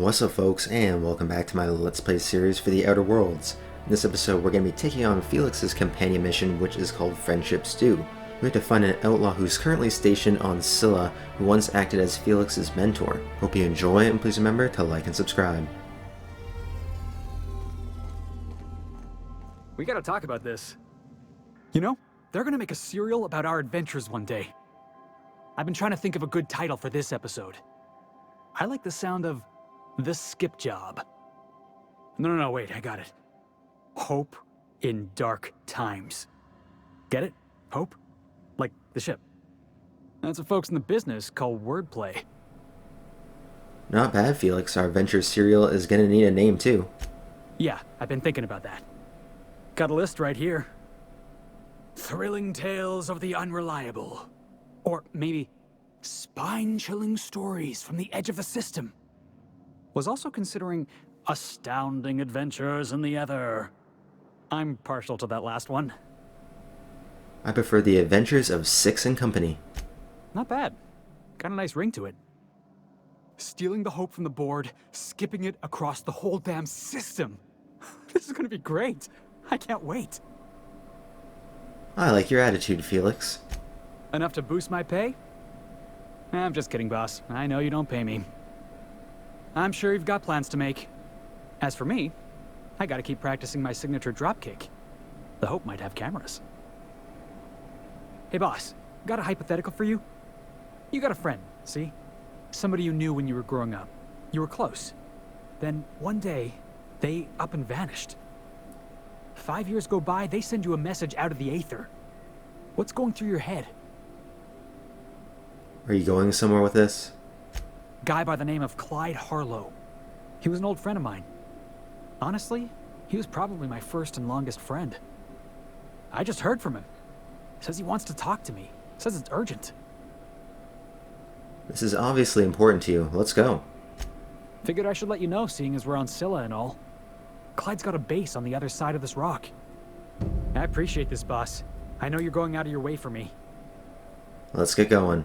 What's up folks, and welcome back to my Let's Play series for the Outer Worlds. In this episode we're going to be taking on Felix's companion mission, which is called Friendship Stew. We have to find an outlaw who's currently stationed on Scylla, who once acted as Felix's mentor. Hope you enjoy, and please remember to like and subscribe. We gotta talk about this. You know, they're gonna make a serial about our adventures one day. I've been trying to think of a good title for this episode. I like the sound of The Skip Job. No, wait, I got it. Hope in Dark Times. Get it? Hope? Like the ship. That's what folks in the business call wordplay. Not bad, Felix. Our adventure serial is gonna need a name too. Yeah, I've been thinking about that. Got a list right here. Thrilling Tales of the Unreliable. Or maybe Spine-Chilling Stories from the Edge of the System. Was also considering Astounding Adventures in the Ether. I'm partial to that last one. I prefer The Adventures of Six and Company. Not bad. Got a nice ring to it. Stealing the hope from the board, skipping it across the whole damn system. This is gonna be great. I can't wait. I like your attitude, Felix. Enough to boost my pay? I'm just kidding, boss. I know you don't pay me. I'm sure you've got plans to make. As for me, I gotta keep practicing my signature dropkick. The Hope might have cameras. Hey boss, got a hypothetical for you? You got a friend, see? Somebody you knew when you were growing up. You were close. Then one day, they up and vanished. 5 years go by, they send you a message out of the aether. What's going through your head? Are you going somewhere with this? Guy by the name of Clyde Harlow. He was an old friend of mine. Honestly, he was probably my first and longest friend. I just heard from him. Says he wants to talk to me. Says it's urgent. This is obviously important to you. Let's go. Figured I should let you know, seeing as we're on Scylla and all. Clyde's got a base on the other side of this rock. I appreciate this, boss. I know you're going out of your way for me. Let's get going.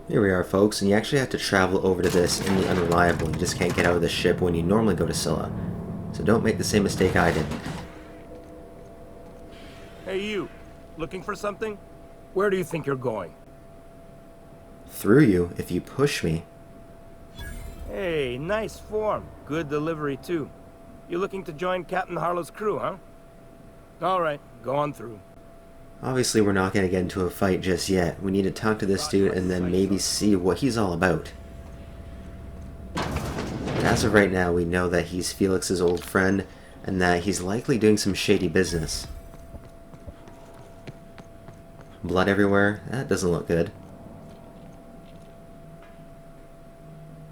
Here we are, folks, and you actually have to travel over to this in the Unreliable. You just can't get out of the ship when you normally go to Scylla. So don't make the same mistake I did. Hey you, looking for something? Where do you think you're going? Through you, if you push me. Hey, nice form. Good delivery too. You looking to join Captain Harlow's crew, huh? Alright, go on through. Obviously, we're not going to get into a fight just yet. We need to talk to this dude and then maybe see what he's all about. But as of right now, we know that he's Felix's old friend and that he's likely doing some shady business. Blood everywhere? That doesn't look good.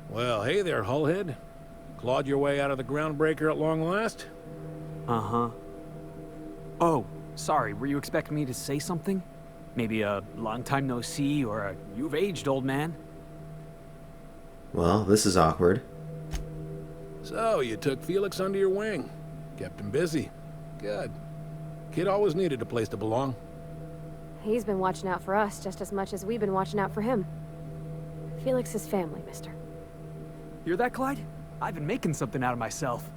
Well, hey there, Hullhead. Clawed your way out of the groundbreaker at long last? Uh-huh. Oh, sorry, were you expecting me to say something? Maybe a long time no see, or a you've aged, old man? Well, this is awkward. So, you took Felix under your wing. Kept him busy. Good. Kid always needed a place to belong. He's been watching out for us just as much as we've been watching out for him. Felix is family, mister. Hear that, Clyde? I've been making something out of myself.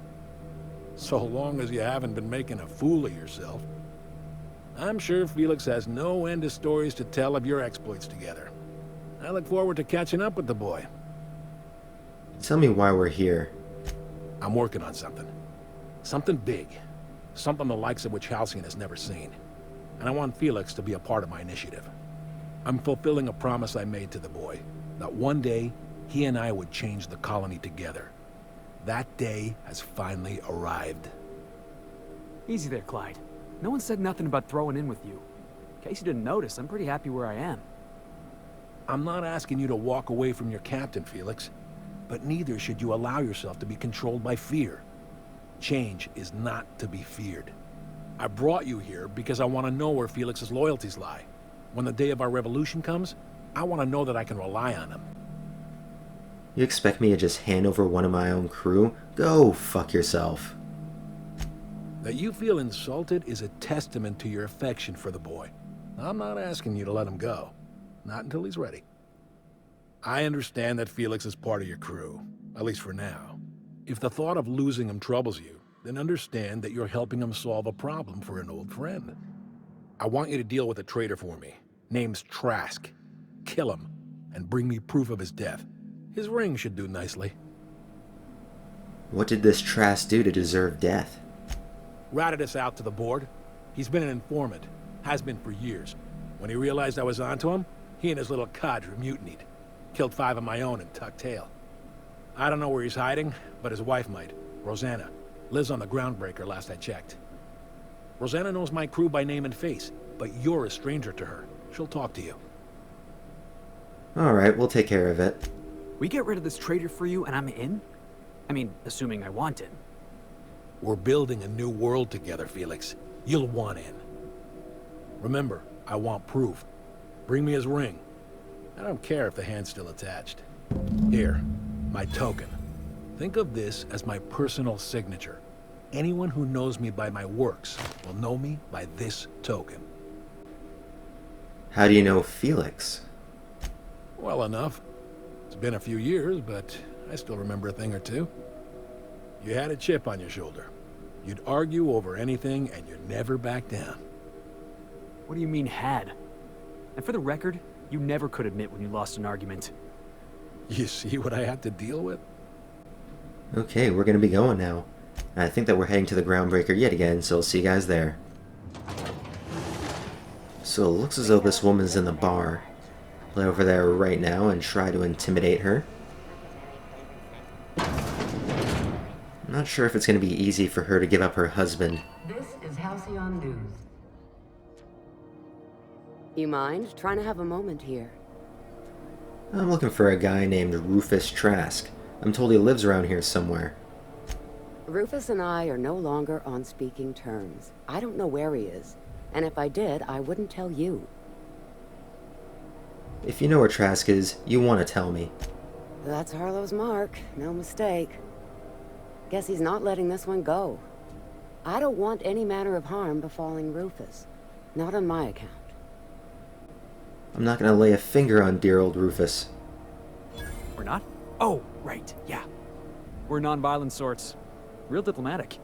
So long as you haven't been making a fool of yourself. I'm sure Felix has no end of stories to tell of your exploits together. I look forward to catching up with the boy. Tell me why we're here. I'm working on something. Something big. Something the likes of which Halcyon has never seen. And I want Felix to be a part of my initiative. I'm fulfilling a promise I made to the boy, that one day he and I would change the colony together. That day has finally arrived. Easy there, Clyde. No one said nothing about throwing in with you. In case you didn't notice, I'm pretty happy where I am. I'm not asking you to walk away from your captain, Felix, but neither should you allow yourself to be controlled by fear. Change is not to be feared. I brought you here because I want to know where Felix's loyalties lie. When the day of our revolution comes, I want to know that I can rely on him. You expect me to just hand over one of my own crew? Go fuck yourself. That you feel insulted is a testament to your affection for the boy. I'm not asking you to let him go. Not until he's ready. I understand that Felix is part of your crew, at least for now. If the thought of losing him troubles you, then understand that you're helping him solve a problem for an old friend. I want you to deal with a traitor for me. Name's Trask. Kill him, and bring me proof of his death. His ring should do nicely. What did this Trask do to deserve death? Ratted us out to the board. He's been an informant. Has been for years. When he realized I was onto him, he and his little cadre mutinied. Killed 5 of my own and tucked tail. I don't know where he's hiding, but his wife might. Rosanna. Lives on the Groundbreaker last I checked. Rosanna knows my crew by name and face, but you're a stranger to her. She'll talk to you. Alright, we'll take care of it. We get rid of this traitor for you and I'm in? I mean, assuming I want in. We're building a new world together, Felix. You'll want in. Remember, I want proof. Bring me his ring. I don't care if the hand's still attached. Here, my token. Think of this as my personal signature. Anyone who knows me by my works will know me by this token. How do you know Felix? Well enough. It's been a few years, but I still remember a thing or two. You had a chip on your shoulder. You'd argue over anything, and you'd never back down. What do you mean, had? And for the record, you never could admit when you lost an argument. You see what I had to deal with? Okay, we're gonna be going now. I think that we're heading to the Groundbreaker yet again, so I'll see you guys there. So it looks as though this woman's in the bar. Play over there right now and try to intimidate her. I'm not sure if it's going to be easy for her to give up her husband. This is Halcyon News. You mind? Trying to have a moment here. I'm looking for a guy named Rufus Trask. I'm told he lives around here somewhere. Rufus and I are no longer on speaking terms. I don't know where he is. And if I did, I wouldn't tell you. If you know where Trask is, you want to tell me. That's Harlow's mark. No mistake. Guess he's not letting this one go. I don't want any manner of harm befalling Rufus. Not on my account. I'm not going to lay a finger on dear old Rufus. We're not? Oh, right, yeah. We're non-violent sorts. Real diplomatic.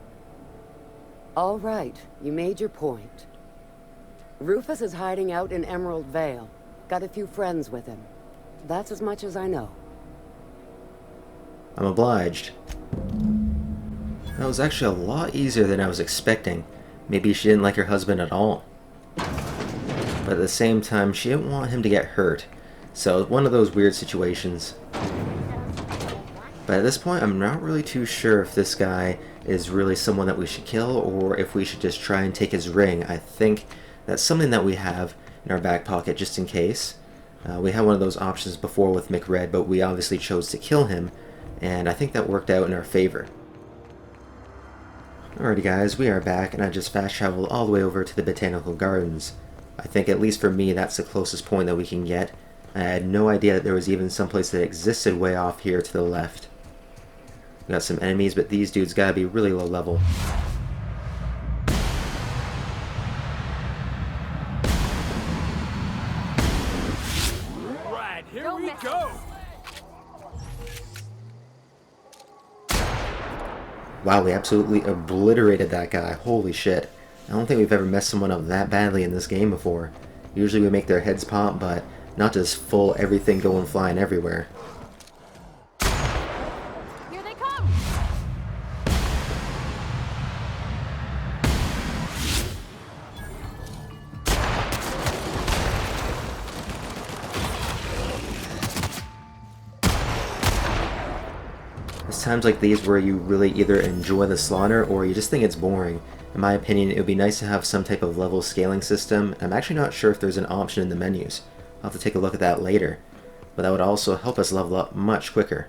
All right, you made your point. Rufus is hiding out in Emerald Vale. Got a few friends with him. That's as much as I know. I'm obliged. That was actually a lot easier than I was expecting. Maybe she didn't like her husband at all. But at the same time, she didn't want him to get hurt. So, one of those weird situations. But at this point, I'm not really too sure if this guy is really someone that we should kill, or if we should just try and take his ring. I think that's something that we have in our back pocket just in case. We had one of those options before with McRed, but we obviously chose to kill him, and I think that worked out in our favor. Alrighty guys, we are back, and I just fast traveled all the way over to the Botanical Gardens. I think, at least for me, that's the closest point that we can get. I had no idea that there was even someplace that existed way off here to the left. We got some enemies, but these dudes gotta be really low level. Right, here we go! Wow, we absolutely obliterated that guy. Holy shit. I don't think we've ever messed someone up that badly in this game before. Usually we make their heads pop, but not just full everything going flying everywhere. Here they come! There's times like these where you really either enjoy the slaughter or you just think it's boring. In my opinion, it would be nice to have some type of level scaling system. I'm actually not sure if there's an option in the menus. I'll have to take a look at that later. But that would also help us level up much quicker.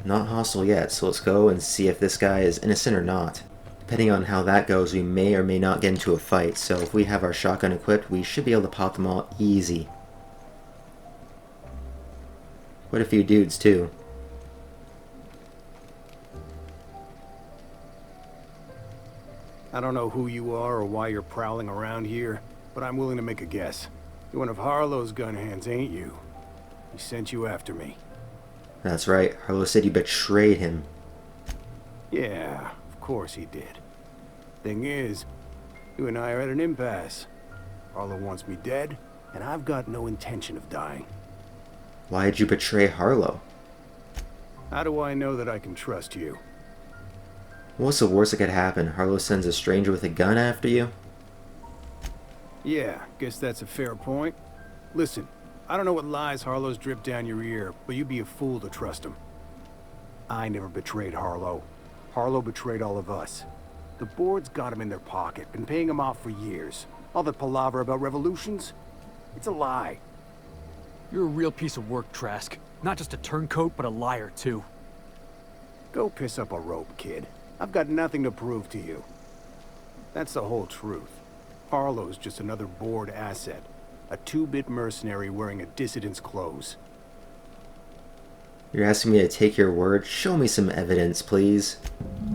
Not hostile yet, so let's go and see if this guy is innocent or not. Depending on how that goes, we may or may not get into a fight, so if we have our shotgun equipped, we should be able to pop them all easy. Quite a few dudes, too. I don't know who you are or why you're prowling around here, but I'm willing to make a guess. You're one of Harlow's gun hands, ain't you? He sent you after me. That's right. Harlow said you betrayed him. Yeah, of course he did. Thing is, you and I are at an impasse. Harlow wants me dead, and I've got no intention of dying. Why did you betray Harlow? How do I know that I can trust you? What's the worst that could happen? Harlow sends a stranger with a gun after you? Yeah, guess that's a fair point. Listen, I don't know what lies Harlow's dripped down your ear, but you'd be a fool to trust him. I never betrayed Harlow. Harlow betrayed all of us. The board's got him in their pocket, been paying him off for years. All that palaver about revolutions? It's a lie. You're a real piece of work, Trask. Not just a turncoat, but a liar, too. Go piss up a rope, kid. I've got nothing to prove to you. That's the whole truth. Harlow's just another board asset. A two-bit mercenary wearing a dissident's clothes. You're asking me to take your word? Show me some evidence, please.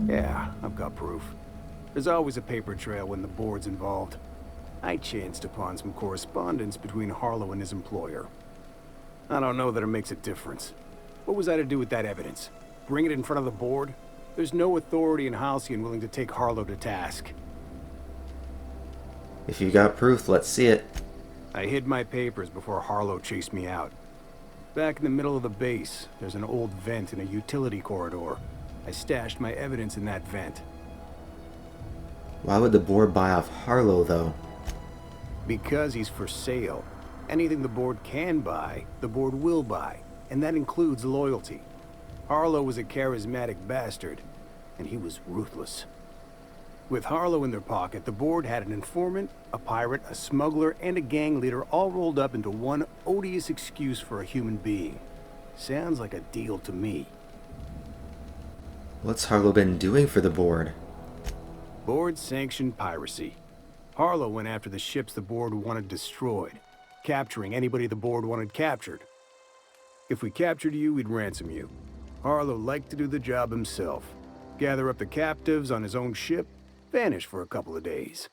Yeah, I've got proof. There's always a paper trail when the board's involved. I chanced upon some correspondence between Harlow and his employer. I don't know that it makes a difference. What was I to do with that evidence? Bring it in front of the board? There's no authority in Halcyon willing to take Harlow to task. If you got proof, let's see it. I hid my papers before Harlow chased me out. Back in the middle of the base, there's an old vent in a utility corridor. I stashed my evidence in that vent. Why would the board buy off Harlow, though? Because he's for sale. Anything the board can buy, the board will buy, and that includes loyalty. Harlow was a charismatic bastard, and he was ruthless. With Harlow in their pocket, the board had an informant, a pirate, a smuggler, and a gang leader all rolled up into one odious excuse for a human being. Sounds like a deal to me. What's Harlow been doing for the board? Board-sanctioned piracy. Harlow went after the ships the board wanted destroyed, capturing anybody the board wanted captured. If we captured you, we'd ransom you. Harlow liked to do the job himself. Gather up the captives on his own ship, vanish for a couple of days.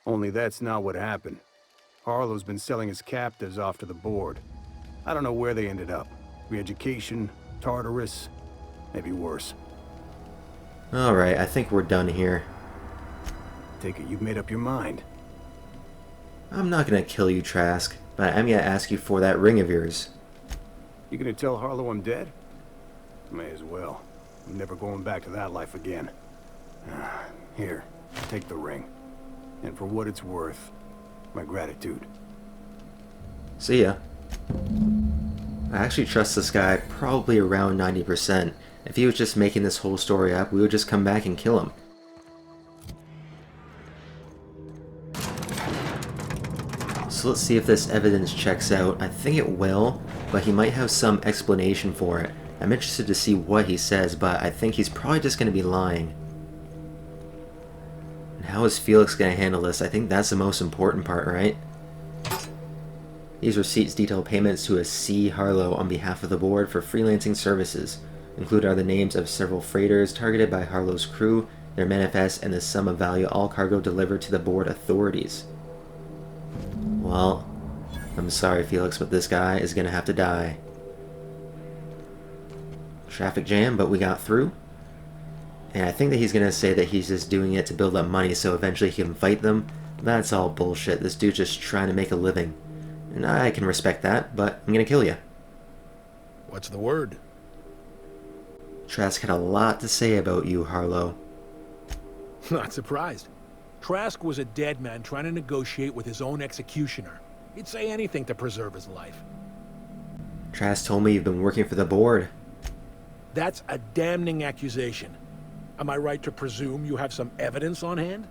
Only that's not what happened. Harlow's been selling his captives off to the board. I don't know where they ended up. Re-education, Tartarus, maybe worse. Alright, I think we're done here. Take it you've made up your mind. I'm not gonna kill you, Trask, but I'm gonna ask you for that ring of yours. You gonna tell Harlow I'm dead? May as well. I'm never going back to that life again. Here, take the ring. And for what it's worth, my gratitude. See ya. I actually trust this guy probably around 90%. If he was just making this whole story up, we would just come back and kill him. So let's see if this evidence checks out. I think it will, but he might have some explanation for it. I'm interested to see what he says, but I think he's probably just going to be lying. And how is Felix going to handle this? I think that's the most important part, right? These receipts detail payments to a C. Harlow on behalf of the board for freelancing services. Included are the names of several freighters targeted by Harlow's crew, their manifests, and the sum of value all cargo delivered to the board authorities. Well, I'm sorry, Felix, but this guy is going to have to die. Traffic jam, but we got through. And I think that he's going to say that he's just doing it to build up money so eventually he can fight them. That's all bullshit. This dude's just trying to make a living. And I can respect that, but I'm going to kill you. What's the word? Trask had a lot to say about you, Harlow. Not surprised. Trask was a dead man trying to negotiate with his own executioner. He'd say anything to preserve his life. Trask told me you've been working for the board. That's a damning accusation. Am I right to presume you have some evidence on hand?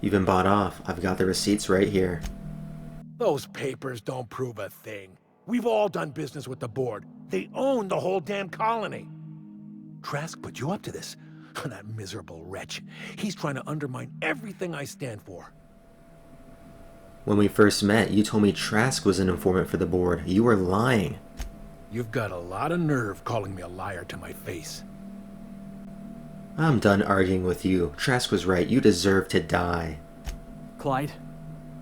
You've been bought off. I've got the receipts right here. Those papers don't prove a thing. We've all done business with the board. They own the whole damn colony. Trask put you up to this. That miserable wretch. He's trying to undermine everything I stand for. When we first met, you told me Trask was an informant for the board. You were lying. You've got a lot of nerve calling me a liar to my face. I'm done arguing with you. Trask was right. You deserve to die. Clyde,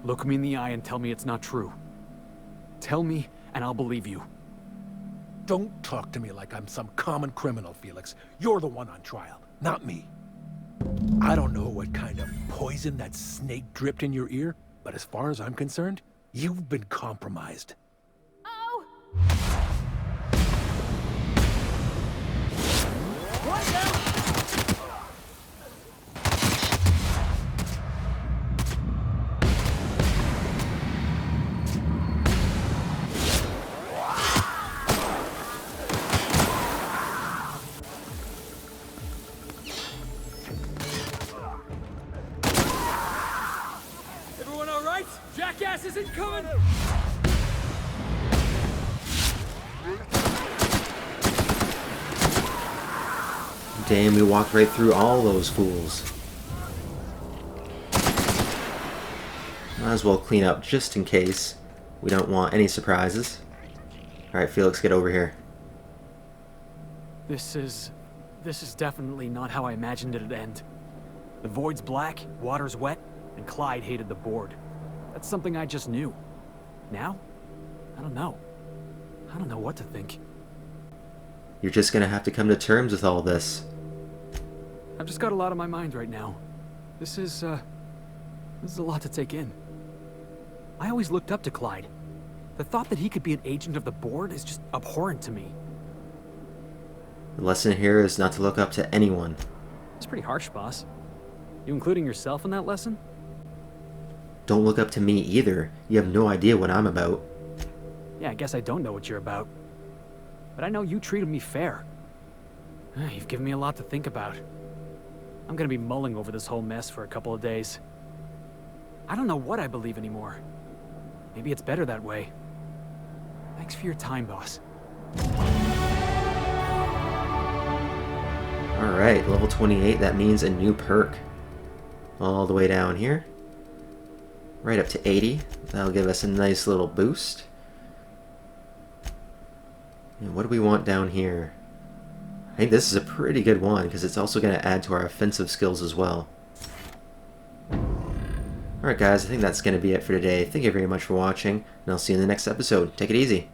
Look me in the eye and tell me it's not true. Tell me, and I'll believe you. Don't talk to me like I'm some common criminal, Felix. You're the one on trial, not me. I don't know what kind of poison that snake dripped in your ear, but as far as I'm concerned, you've been compromised. Oh! What now? Everyone all right? Jackass isn't coming! Damn, we walked right through all those fools. Might as well clean up just in case. We don't want any surprises. Alright, Felix, get over here. This is definitely not how I imagined it'd end. The void's black, water's wet, and Clyde hated the board. That's something I just knew. Now? I don't know. I don't know what to think. You're just gonna have to come to terms with all this. I've just got a lot on my mind right now. This is a lot to take in. I always looked up to Clyde. The thought that he could be an agent of the board is just abhorrent to me. The lesson here is not to look up to anyone. It's pretty harsh, boss. You including yourself in that lesson? Don't look up to me either. You have no idea what I'm about. Yeah, I guess I don't know what you're about. But I know you treated me fair. You've given me a lot to think about. I'm gonna be mulling over this whole mess for a couple of days. I don't know what I believe anymore. Maybe it's better that way. Thanks for your time, boss. Alright, level 28, that means a new perk. All the way down here. Right up to 80. That'll give us a nice little boost. And what do we want down here? I think this is a pretty good one because it's also going to add to our offensive skills as well. Alright guys, I think that's going to be it for today. Thank you very much for watching, and I'll see you in the next episode. Take it easy.